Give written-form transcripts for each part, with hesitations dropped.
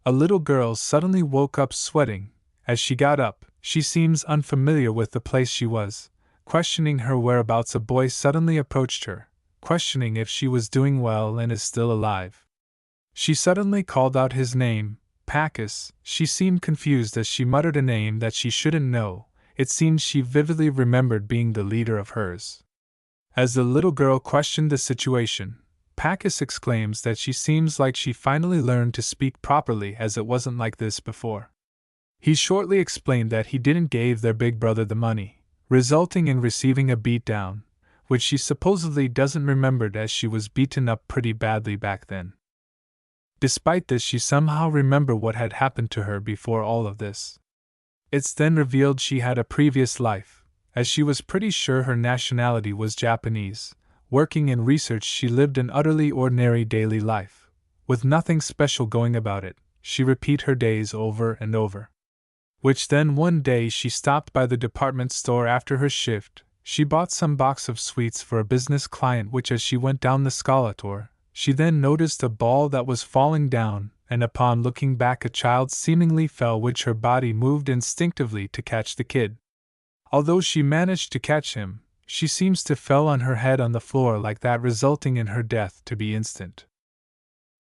A little girl suddenly woke up sweating. As she got up, she seems unfamiliar with the place she was. Questioning her whereabouts, a boy suddenly approached her, questioning if she was doing well and is still alive. She suddenly called out his name, Pacus. She seemed confused as she muttered a name that she shouldn't know. It seems she vividly remembered being the leader of hers. As the little girl questioned the situation, Pacus exclaims that she seems like she finally learned to speak properly, as it wasn't like this before. He shortly explained that he didn't give their big brother the money, resulting in receiving a beatdown, which she supposedly doesn't remember, as she was beaten up pretty badly back then. Despite this, she somehow remembered what had happened to her before all of this. It's then revealed she had a previous life, as she was pretty sure her nationality was Japanese. Working in research, she lived an utterly ordinary daily life, with nothing special going about it. She repeat her days over and over. Which then one day she stopped by the department store after her shift. She bought some box of sweets for a business client, which as she went down the escalator, she then noticed a ball that was falling down, and upon looking back a child seemingly fell, which her body moved instinctively to catch the kid. Although she managed to catch him, she seems to fell on her head on the floor like that, resulting in her death to be instant.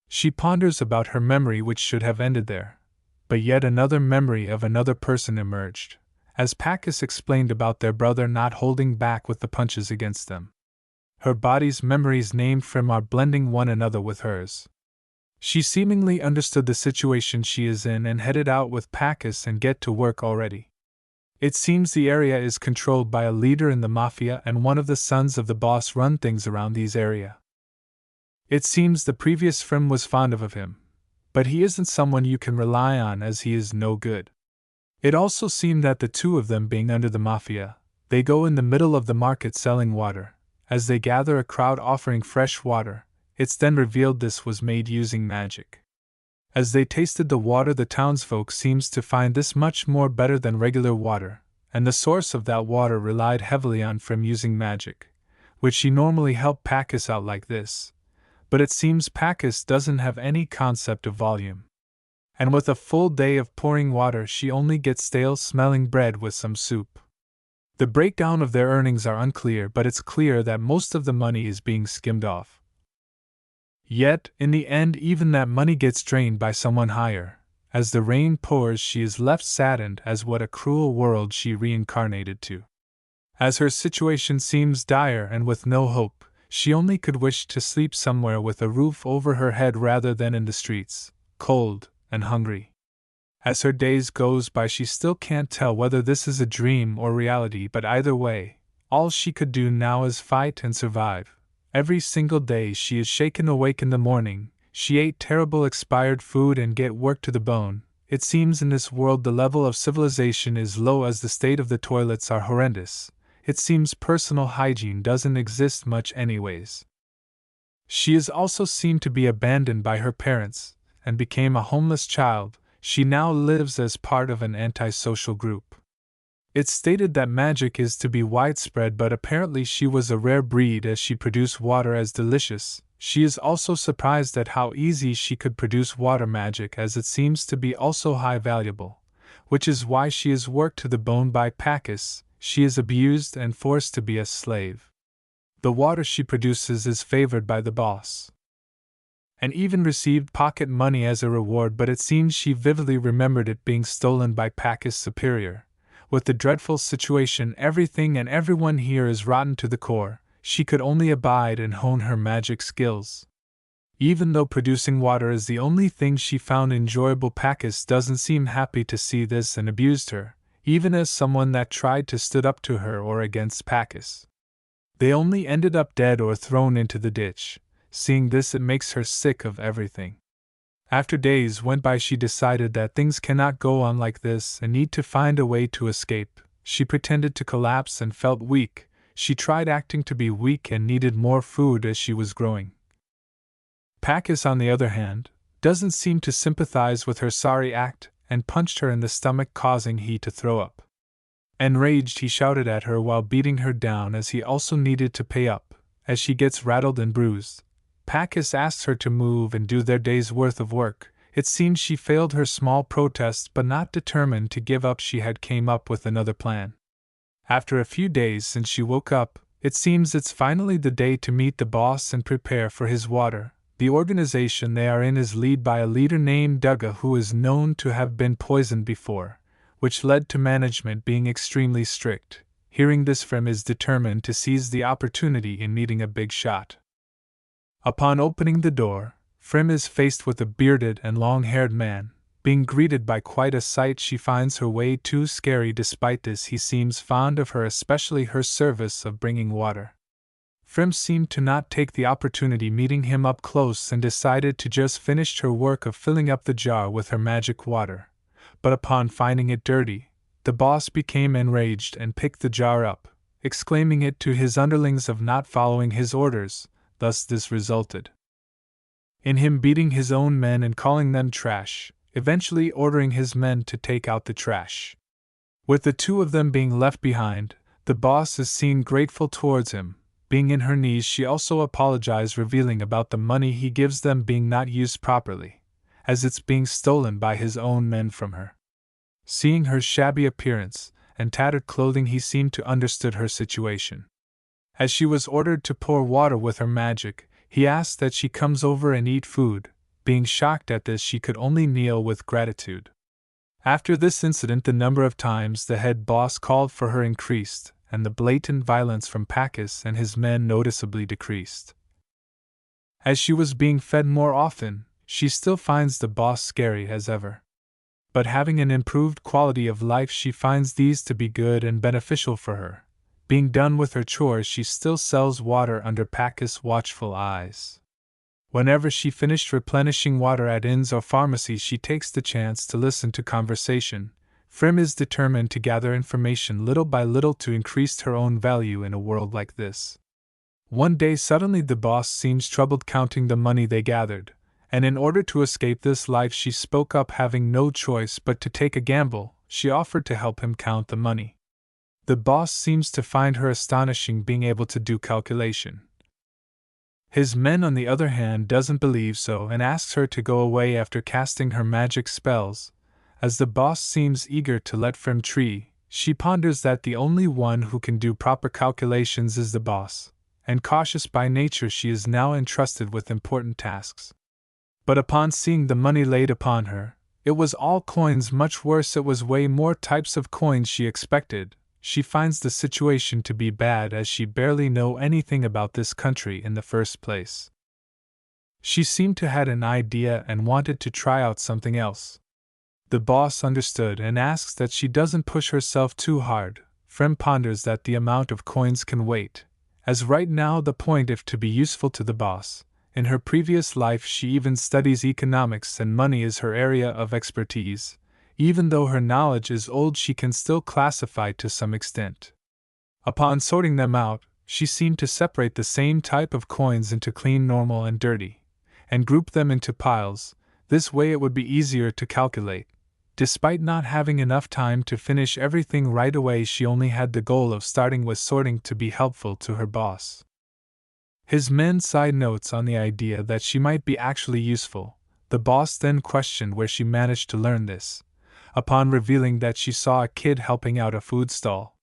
She ponders about her memory, which should have ended there. But yet another memory of another person emerged, as Pacus explained about their brother not holding back with the punches against them. Her body's memories named Frim are blending one another with hers. She seemingly understood the situation she is in and headed out with Pacus and get to work already. It seems the area is controlled by a leader in the mafia, and one of the sons of the boss run things around these area. It seems the previous Frim was fond of him, but he isn't someone you can rely on, as he is no good. It also seemed that the two of them being under the mafia, they go in the middle of the market selling water. As they gather a crowd offering fresh water, it's then revealed this was made using magic. As they tasted the water, the townsfolk seems to find this much more better than regular water, and the source of that water relied heavily on Frim using magic, which she normally helped Pacus out like this. But it seems Pacus doesn't have any concept of volume. And with a full day of pouring water, she only gets stale-smelling bread with some soup. The breakdown of their earnings are unclear, but it's clear that most of the money is being skimmed off. Yet, in the end, even that money gets drained by someone higher. As the rain pours, she is left saddened as what a cruel world she reincarnated to. As her situation seems dire and with no hope, she only could wish to sleep somewhere with a roof over her head rather than in the streets, cold and hungry. As her days goes by, she still can't tell whether this is a dream or reality, but either way, all she could do now is fight and survive. Every single day she is shaken awake in the morning. She ate terrible expired food and get worked to the bone. It seems in this world the level of civilization is low, as the state of the toilets are horrendous. It seems personal hygiene doesn't exist much anyways. She is also seen to be abandoned by her parents, and became a homeless child. She now lives as part of an antisocial group. It's stated that magic is to be widespread, but apparently she was a rare breed, as she produced water as delicious. She is also surprised at how easy she could produce water magic, as it seems to be also high valuable, which is why she is worked to the bone by Pacus. She is abused and forced to be a slave. The water she produces is favored by the boss, and even received pocket money as a reward, but it seems she vividly remembered it being stolen by Pacus' superior. With the dreadful situation, everything and everyone here is rotten to the core. She could only abide and hone her magic skills. Even though producing water is the only thing she found enjoyable, Pacus doesn't seem happy to see this and abused her, even as someone that tried to stood up to her or against Pacus. They only ended up dead or thrown into the ditch. Seeing this, it makes her sick of everything. After days went by, she decided that things cannot go on like this and need to find a way to escape. She pretended to collapse and felt weak. She tried acting to be weak and needed more food as she was growing. Pacus, on the other hand, doesn't seem to sympathize with her sorry act and punched her in the stomach, causing he to throw up. Enraged, he shouted at her while beating her down, as he also needed to pay up. As she gets rattled and bruised, Pacus asks her to move and do their day's worth of work. It seemed she failed her small protest, but not determined to give up, she had came up with another plan. After a few days since she woke up, it seems it's finally the day to meet the boss and prepare for his water. The organization they are in is led by a leader named Dugga, who is known to have been poisoned before, which led to management being extremely strict. Hearing this, Frim is determined to seize the opportunity in meeting a big shot. Upon opening the door, Frim is faced with a bearded and long-haired man. Being greeted by quite a sight, she finds her way too scary. Despite this, he seems fond of her, especially her service of bringing water. Frim seemed to not take the opportunity meeting him up close and decided to just finish her work of filling up the jar with her magic water. But upon finding it dirty, the boss became enraged and picked the jar up, exclaiming it to his underlings of not following his orders. Thus this resulted in him beating his own men and calling them trash, eventually ordering his men to take out the trash. With the two of them being left behind, the boss is seen grateful towards him. Being in her knees, she also apologized, revealing about the money he gives them being not used properly, as it's being stolen by his own men from her. Seeing her shabby appearance and tattered clothing, he seemed to understood her situation. As she was ordered to pour water with her magic, he asked that she comes over and eat food. Being shocked at this, she could only kneel with gratitude. After this incident, the number of times the head boss called for her increased, and the blatant violence from Pakis and his men noticeably decreased. As she was being fed more often, she still finds the boss scary as ever. But having an improved quality of life, she finds these to be good and beneficial for her. Being done with her chores, she still sells water under Pakis' watchful eyes. Whenever she finished replenishing water at inns or pharmacies, she takes the chance to listen to conversation. Frim is determined to gather information little by little to increase her own value in a world like this. One day suddenly the boss seems troubled counting the money they gathered, and in order to escape this life she spoke up, having no choice but to take a gamble. She offered to help him count the money. The boss seems to find her astonishing, being able to do calculation. His men, on the other hand, doesn't believe so and asks her to go away after casting her magic spells. As the boss seems eager to let Frim tree, she ponders that the only one who can do proper calculations is the boss, and cautious by nature, she is now entrusted with important tasks. But upon seeing the money laid upon her, it was all coins. Much worse, it was way more types of coins she expected. She finds the situation to be bad, as she barely know anything about this country in the first place. She seemed to had an idea and wanted to try out something else. The boss understood and asks that she doesn't push herself too hard. Frim ponders that the amount of coins can wait, as right now the point if to be useful to the boss. In her previous life she even studies economics and money is her area of expertise. Even though her knowledge is old, she can still classify to some extent. Upon sorting them out, she seemed to separate the same type of coins into clean, normal, and dirty, and group them into piles. This way it would be easier to calculate. Despite not having enough time to finish everything right away, she only had the goal of starting with sorting to be helpful to her boss. His men side notes on the idea that she might be actually useful. The boss then questioned where she managed to learn this, upon revealing that she saw a kid helping out a food stall.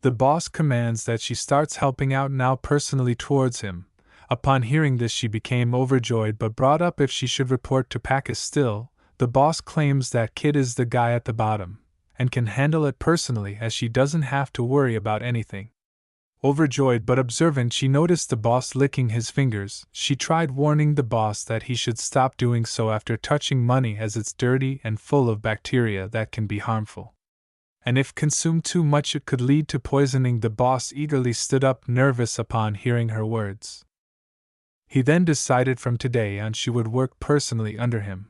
The boss commands that she starts helping out now personally towards him. Upon hearing this, she became overjoyed but brought up if she should report to Pakis still. The boss claims that kid is the guy at the bottom, and can handle it personally, as she doesn't have to worry about anything. Overjoyed but observant, she noticed the boss licking his fingers. She tried warning the boss that he should stop doing so after touching money, as it's dirty and full of bacteria that can be harmful, and if consumed too much it could lead to poisoning. The boss eagerly stood up, nervous upon hearing her words. He then decided from today on she would work personally under him.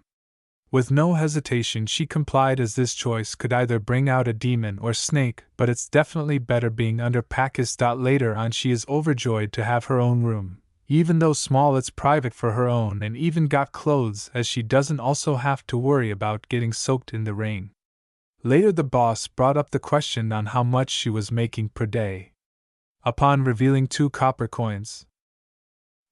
With no hesitation she complied, as this choice could either bring out a demon or snake, but it's definitely better being under Pakis. Later on she is overjoyed to have her own room. Even though small, it's private for her own, and even got clothes, as she doesn't also have to worry about getting soaked in the rain. Later the boss brought up the question on how much she was making per day. Upon revealing 2 copper coins,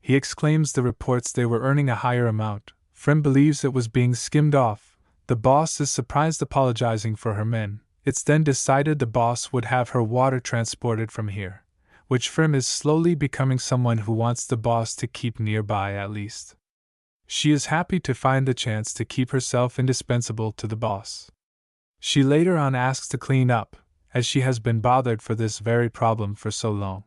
he exclaims the reports they were earning a higher amount. Frim believes it was being skimmed off. The boss is surprised, apologizing for her men. It's then decided the boss would have her water transported from here, which Frim is slowly becoming someone who wants the boss to keep nearby at least. She is happy to find the chance to keep herself indispensable to the boss. She later on asks to clean up, as she has been bothered for this very problem for so long.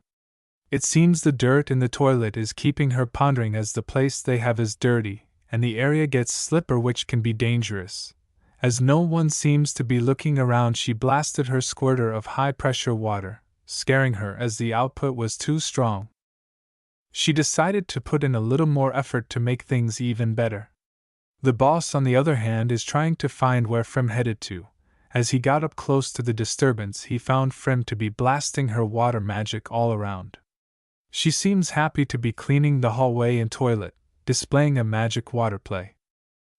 It seems the dirt in the toilet is keeping her pondering, as the place they have is dirty, and the area gets slipper, which can be dangerous. As no one seems to be looking around, she blasted her squirter of high-pressure water, scaring her as the output was too strong. She decided to put in a little more effort to make things even better. The boss, on the other hand, is trying to find where Frim headed to. As he got up close to the disturbance, he found Frim to be blasting her water magic all around. She seems happy to be cleaning the hallway and toilet, displaying a magic water play.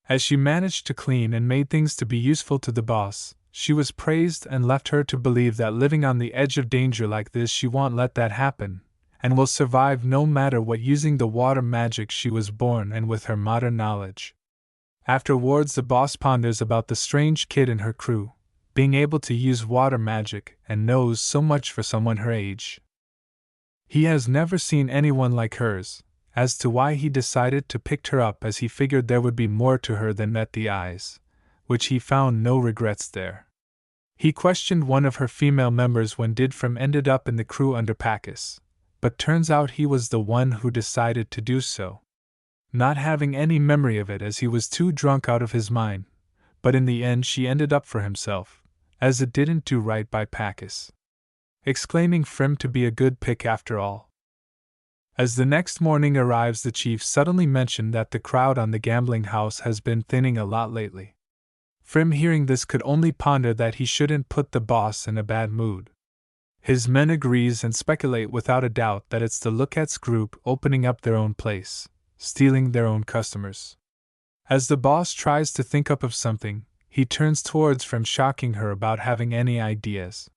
As she managed to clean and made things to be useful to the boss, she was praised and left her to believe that living on the edge of danger like this, she won't let that happen, and will survive no matter what, using the water magic she was born and with her modern knowledge. Afterwards, the boss ponders about the strange kid in her crew, being able to use water magic and knows so much for someone her age. He has never seen anyone like hers, as to why he decided to pick her up, as he figured there would be more to her than met the eyes, which he found no regrets there. He questioned one of her female members when did Frim ended up in the crew under Pakis, but turns out he was the one who decided to do so, not having any memory of it as he was too drunk out of his mind, but in the end she ended up for himself, as it didn't do right by Pakis, exclaiming Frim to be a good pick after all. As the next morning arrives, the chief suddenly mentioned that the crowd on the gambling house has been thinning a lot lately. Frim, hearing this, could only ponder that he shouldn't put the boss in a bad mood. His men agrees and speculate without a doubt that it's the Lookats group opening up their own place, stealing their own customers. As the boss tries to think up of something, he turns towards Frim, shocking her about having any ideas.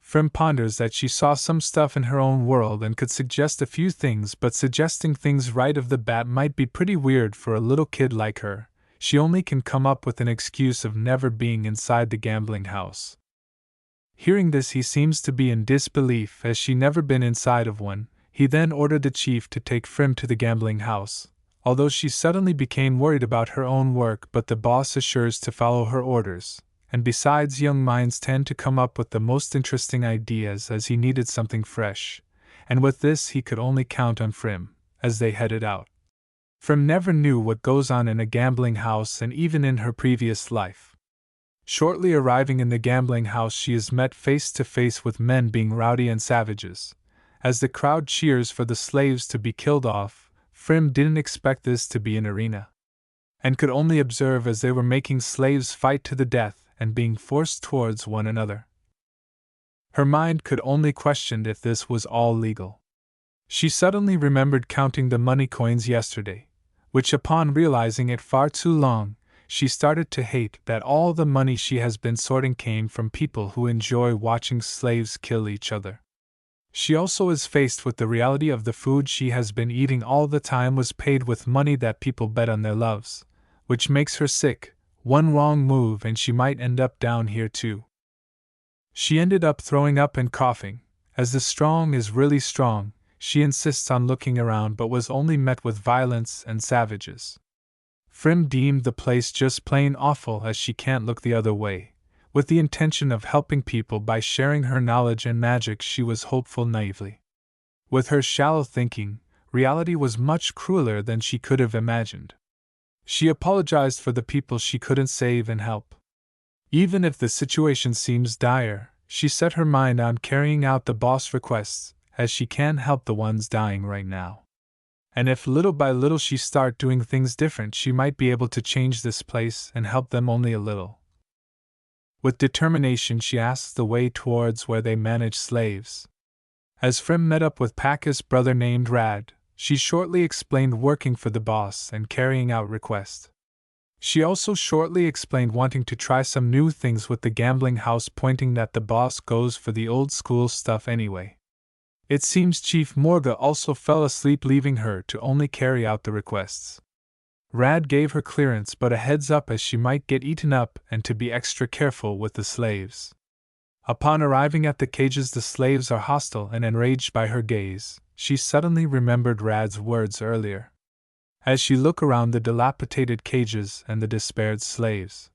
Frim ponders that she saw some stuff in her own world and could suggest a few things, but suggesting things right off the bat might be pretty weird for a little kid like her. She only can come up with an excuse of never being inside the gambling house. Hearing this, he seems to be in disbelief, as she never been inside of one. He then ordered the chief to take Frim to the gambling house, although she suddenly became worried about her own work, but the boss assures to follow her orders. And besides, young minds tend to come up with the most interesting ideas, as he needed something fresh, and with this he could only count on Frim, as they headed out. Frim never knew what goes on in a gambling house, and even in her previous life. Shortly arriving in the gambling house, she is met face to face with men being rowdy and savages. As the crowd cheers for the slaves to be killed off, Frim didn't expect this to be an arena, and could only observe as they were making slaves fight to the death and being forced towards one another. Her mind could only question if this was all legal. She suddenly remembered counting the money coins yesterday, which, upon realizing it far too long, she started to hate that all the money she has been sorting came from people who enjoy watching slaves kill each other. She also is faced with the reality of the food she has been eating all the time was paid with money that people bet on their loves, which makes her sick. One wrong move and she might end up down here too. She ended up throwing up and coughing. As the strong is really strong, she insists on looking around, but was only met with violence and savages. Frim deemed the place just plain awful, as she can't look the other way. With the intention of helping people by sharing her knowledge and magic, she was hopeful naively. With her shallow thinking, reality was much crueler than she could have imagined. She apologized for the people she couldn't save and help. Even if the situation seems dire, she set her mind on carrying out the boss requests, as she can't help the ones dying right now. And if little by little she start doing things different, she might be able to change this place and help them only a little. With determination, she asked the way towards where they manage slaves. As Frim met up with Pakis' brother named Rad, she shortly explained working for the boss and carrying out requests. She also shortly explained wanting to try some new things with the gambling house, pointing that the boss goes for the old school stuff anyway. It seems Chief Morga also fell asleep, leaving her to only carry out the requests. Rad gave her clearance but a heads up as she might get eaten up and to be extra careful with the slaves. Upon arriving at the cages, the slaves are hostile and enraged by her gaze. She suddenly remembered Rad's words earlier. As she looked around the dilapidated cages and the despaired slaves,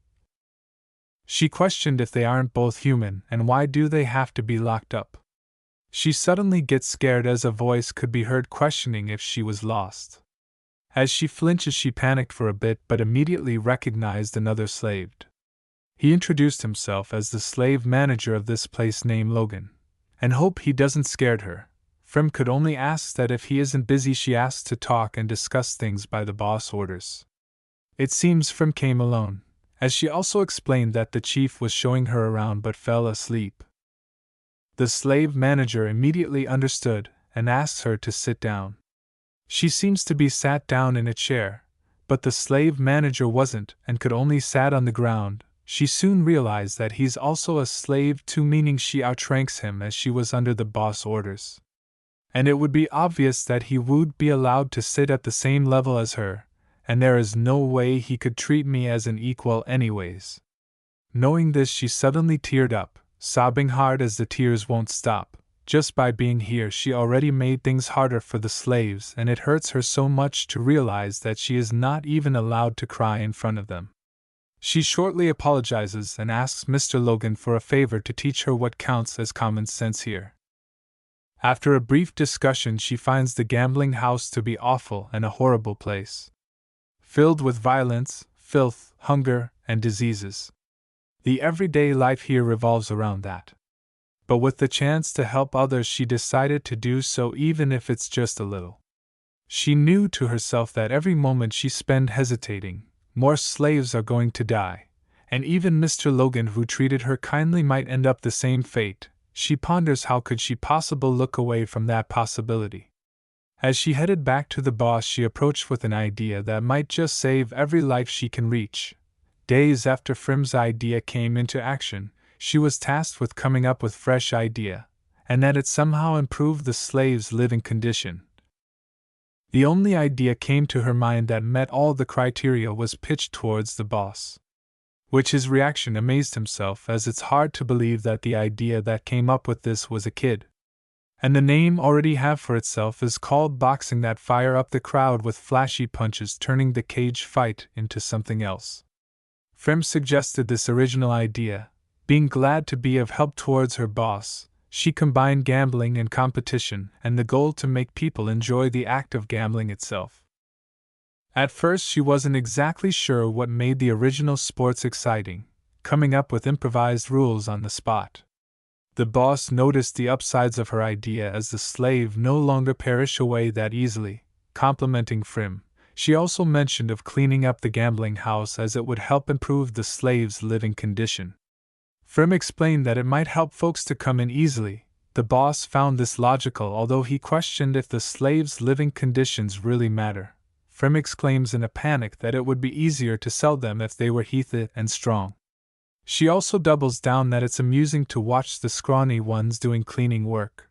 she questioned if they aren't both human and why do they have to be locked up. She suddenly gets scared as a voice could be heard questioning if she was lost. As she flinches, she panicked for a bit but immediately recognized another slave. He introduced himself as the slave manager of this place named Logan, and hope he doesn't scared her. Frim could only ask that if he isn't busy, she asked to talk and discuss things by the boss orders. It seems Frim came alone, as she also explained that the chief was showing her around but fell asleep. The slave manager immediately understood and asked her to sit down. She seems to be sat down in a chair, but the slave manager wasn't and could only sat on the ground. She soon realized that he's also a slave too, meaning she outranks him as she was under the boss orders. And it would be obvious that he would be allowed to sit at the same level as her, and there is no way he could treat me as an equal anyways. Knowing this, she suddenly teared up, sobbing hard as the tears won't stop. Just by being here, she already made things harder for the slaves, and it hurts her so much to realize that she is not even allowed to cry in front of them. She shortly apologizes and asks Mr. Logan for a favor to teach her what counts as common sense here. After a brief discussion, she finds the gambling house to be awful and a horrible place, filled with violence, filth, hunger, and diseases. The everyday life here revolves around that. But with the chance to help others, she decided to do so, even if it's just a little. She knew to herself that every moment she spent hesitating, more slaves are going to die, and even Mr. Logan, who treated her kindly, might end up the same fate. She ponders how could she possibly look away from that possibility. As she headed back to the boss, she approached with an idea that might just save every life she can reach. Days after Frim's idea came into action, she was tasked with coming up with fresh idea, and that it somehow improved the slaves' living condition. The only idea came to her mind that met all the criteria was pitched towards the boss, which his reaction amazed himself, as it's hard to believe that the idea that came up with this was a kid. And the name already have for itself is called boxing, that fire up the crowd with flashy punches, turning the cage fight into something else. Frim suggested this original idea. Being glad to be of help towards her boss, she combined gambling and competition, and the goal to make people enjoy the act of gambling itself. At first she wasn't exactly sure what made the original sports exciting, coming up with improvised rules on the spot. The boss noticed the upsides of her idea, as the slave no longer perish away that easily. Complimenting Frim, she also mentioned of cleaning up the gambling house, as it would help improve the slaves' living condition. Frim explained that it might help folks to come in easily. The boss found this logical, although he questioned if the slaves' living conditions really matter. Frim exclaims in a panic that it would be easier to sell them if they were healthy and strong. She also doubles down that it's amusing to watch the scrawny ones doing cleaning work.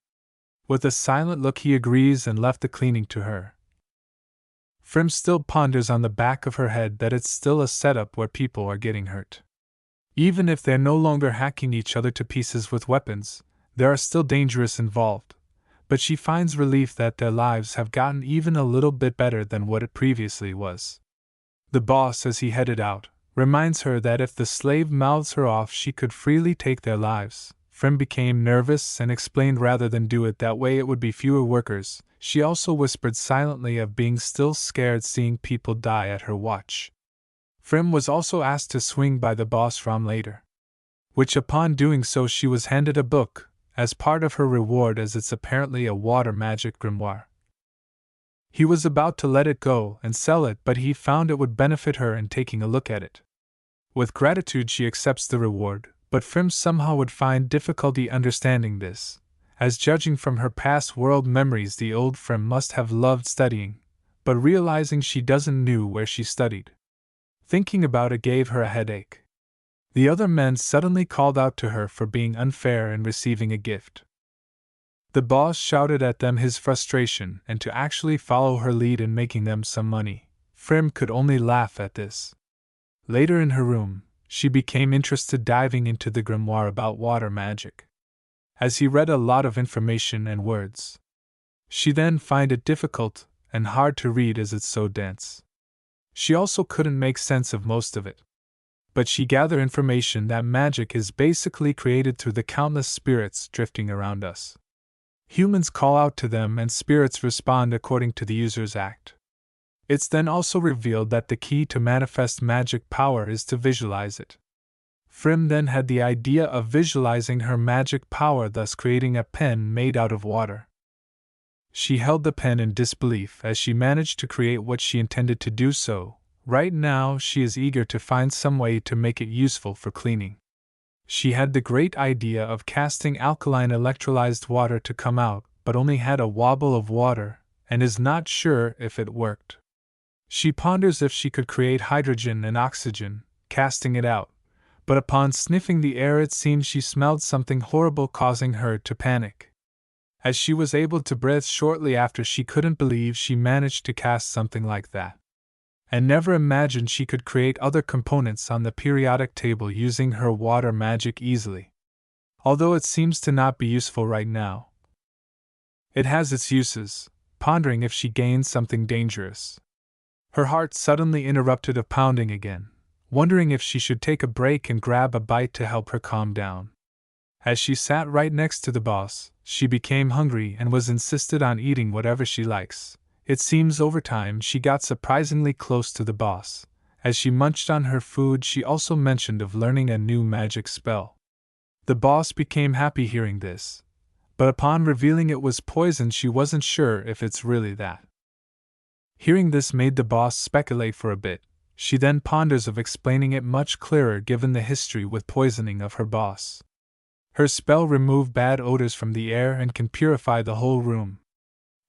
With a silent look, he agrees and left the cleaning to her. Frim still ponders on the back of her head that it's still a setup where people are getting hurt. Even if they're no longer hacking each other to pieces with weapons, there are still dangers involved, but she finds relief that their lives have gotten even a little bit better than what it previously was. The boss, as he headed out, reminds her that if the slave mouths her off, she could freely take their lives. Frim became nervous and explained rather than do it that way it would be fewer workers. She also whispered silently of being still scared seeing people die at her watch. Frim was also asked to swing by the boss room later, which upon doing so she was handed a book, as part of her reward, as it's apparently a water magic grimoire. He was about to let it go and sell it, but he found it would benefit her in taking a look at it. With gratitude she accepts the reward, but Frim somehow would find difficulty understanding this, as judging from her past world memories the old Frim must have loved studying, but realizing she doesn't knew where she studied. Thinking about it gave her a headache. The other men suddenly called out to her for being unfair in receiving a gift. The boss shouted at them his frustration and to actually follow her lead in making them some money. Frim could only laugh at this. Later in her room, she became interested diving into the grimoire about water magic. As he read a lot of information and words, she then found it difficult and hard to read as it's so dense. She also couldn't make sense of most of it. But she gathered information that magic is basically created through the countless spirits drifting around us. Humans call out to them and spirits respond according to the user's act. It's then also revealed that the key to manifest magic power is to visualize it. Frim then had the idea of visualizing her magic power, thus creating a pen made out of water. She held the pen in disbelief as she managed to create what she intended to do so. Right now she is eager to find some way to make it useful for cleaning. She had the great idea of casting alkaline electrolyzed water to come out, but only had a wobble of water, and is not sure if it worked. She ponders if she could create hydrogen and oxygen, casting it out, but upon sniffing the air it seemed she smelled something horrible, causing her to panic. As she was able to breathe shortly after, she couldn't believe she managed to cast something like that, and never imagined she could create other components on the periodic table using her water magic easily. Although it seems to not be useful right now, it has its uses, pondering if she gains something dangerous. Her heart suddenly interrupted of pounding again, wondering if she should take a break and grab a bite to help her calm down. As she sat right next to the boss, she became hungry and was insisted on eating whatever she likes. It seems over time she got surprisingly close to the boss. As she munched on her food, she also mentioned of learning a new magic spell. The boss became happy hearing this, but upon revealing it was poison, she wasn't sure if it's really that. Hearing this made the boss speculate for a bit. She then ponders of explaining it much clearer given the history with poisoning of her boss. Her spell removes bad odors from the air and can purify the whole room.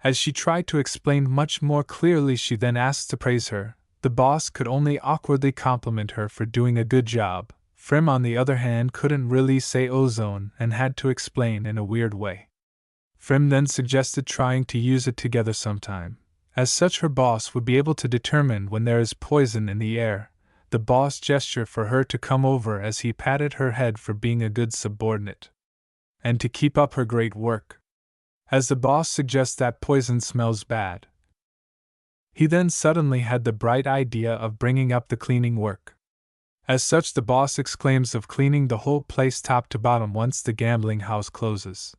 As she tried to explain much more clearly, she then asked to praise her. The boss could only awkwardly compliment her for doing a good job. Frim, on the other hand, couldn't really say ozone and had to explain in a weird way. Frim then suggested trying to use it together sometime. As such, her boss would be able to determine when there is poison in the air. The boss gestured for her to come over as he patted her head for being a good subordinate and to keep up her great work. As the boss suggests that poison smells bad, he then suddenly had the bright idea of bringing up the cleaning work. As such, the boss exclaims of cleaning the whole place top to bottom once the gambling house closes.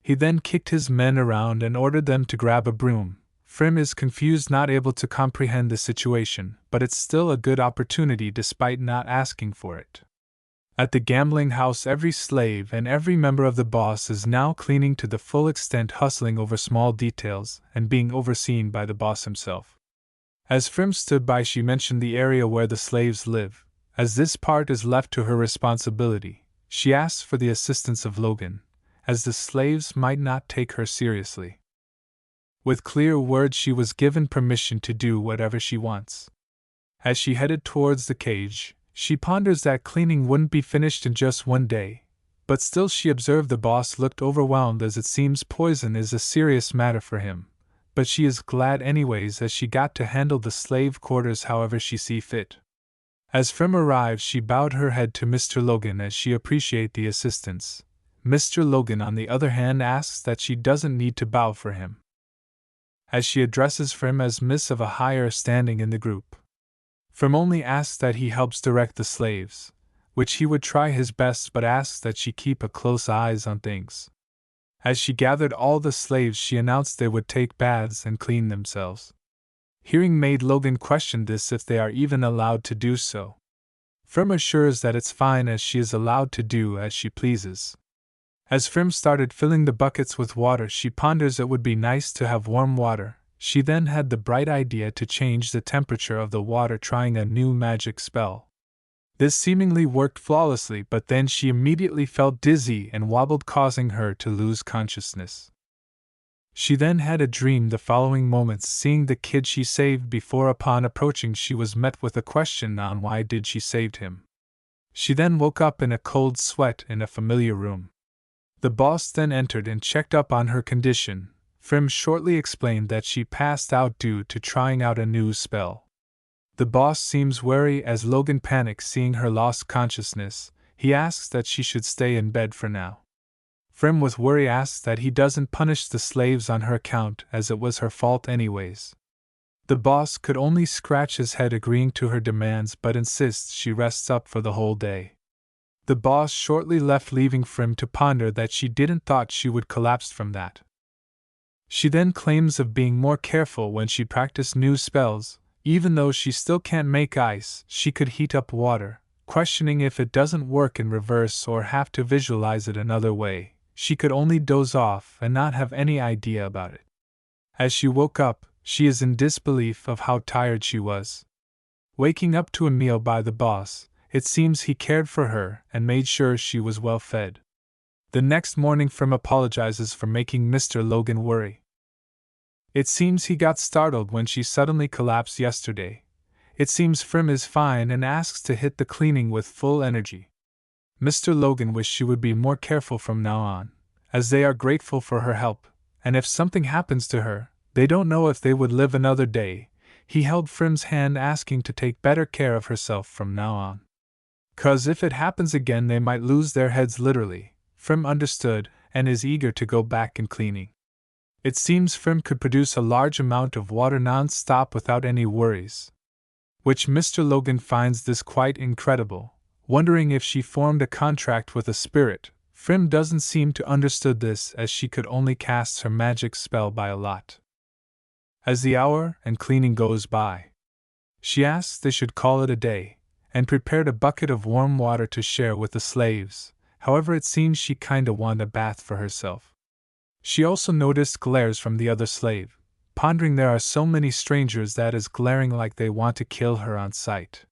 He then kicked his men around and ordered them to grab a broom. Frim is confused, not able to comprehend the situation, but it's still a good opportunity despite not asking for it. At the gambling house, every slave and every member of the boss is now cleaning to the full extent, hustling over small details and being overseen by the boss himself. As Frim stood by, she mentioned the area where the slaves live. As this part is left to her responsibility, she asks for the assistance of Logan, as the slaves might not take her seriously. With clear words, she was given permission to do whatever she wants. As she headed towards the cage, she ponders that cleaning wouldn't be finished in just one day, but still she observed the boss looked overwhelmed, as it seems poison is a serious matter for him, but she is glad anyways as she got to handle the slave quarters however she see fit. As Frim arrived, she bowed her head to Mr. Logan as she appreciated the assistance. Mr. Logan, on the other hand, asks that she doesn't need to bow for him, as she addresses Frim as Miss of a higher standing in the group. Frim only asks that he helps direct the slaves, which he would try his best, but asks that she keep a close eyes on things. As she gathered all the slaves, she announced they would take baths and clean themselves. Hearing Maid Logan question this if they are even allowed to do so, Frim assures that it's fine as she is allowed to do as she pleases. As Frim started filling the buckets with water, she ponders it would be nice to have warm water. She then had the bright idea to change the temperature of the water, trying a new magic spell. This seemingly worked flawlessly, but then she immediately felt dizzy and wobbled, causing her to lose consciousness. She then had a dream the following moments, seeing the kid she saved before. Upon approaching, she was met with a question on why did she saved him. She then woke up in a cold sweat in a familiar room. The boss then entered and checked up on her condition. Frim shortly explained that she passed out due to trying out a new spell. The boss seems wary as Logan panics seeing her lost consciousness. He asks that she should stay in bed for now. Frim with worry asks that he doesn't punish the slaves on her account as it was her fault anyways. The boss could only scratch his head agreeing to her demands but insists she rests up for the whole day. The boss shortly left leaving Frim to ponder that she didn't thought she would collapse from that. She then claims of being more careful when she practiced new spells. Even though she still can't make ice, she could heat up water, questioning if it doesn't work in reverse or have to visualize it another way. She could only doze off and not have any idea about it. As she woke up, she is in disbelief of how tired she was. Waking up to a meal by the boss, it seems he cared for her and made sure she was well fed. The next morning Frim apologizes for making Mr. Logan worry. It seems he got startled when she suddenly collapsed yesterday. It seems Frim is fine and asks to hit the cleaning with full energy. Mr. Logan wished she would be more careful from now on, as they are grateful for her help, and if something happens to her, they don't know if they would live another day. He held Frim's hand asking to take better care of herself from now on. 'Cause if it happens again they might lose their heads literally. Frim understood, and is eager to go back in cleaning. It seems Frim could produce a large amount of water non-stop without any worries. Which Mr. Logan finds this quite incredible, wondering if she formed a contract with a spirit. Frim doesn't seem to understood this as she could only cast her magic spell by a lot. As the hour and cleaning goes by, she asks they should call it a day, and prepared a bucket of warm water to share with the slaves. However, it seems she kinda want a bath for herself. She also noticed glares from the other slave, pondering there are so many strangers that is glaring like they want to kill her on sight.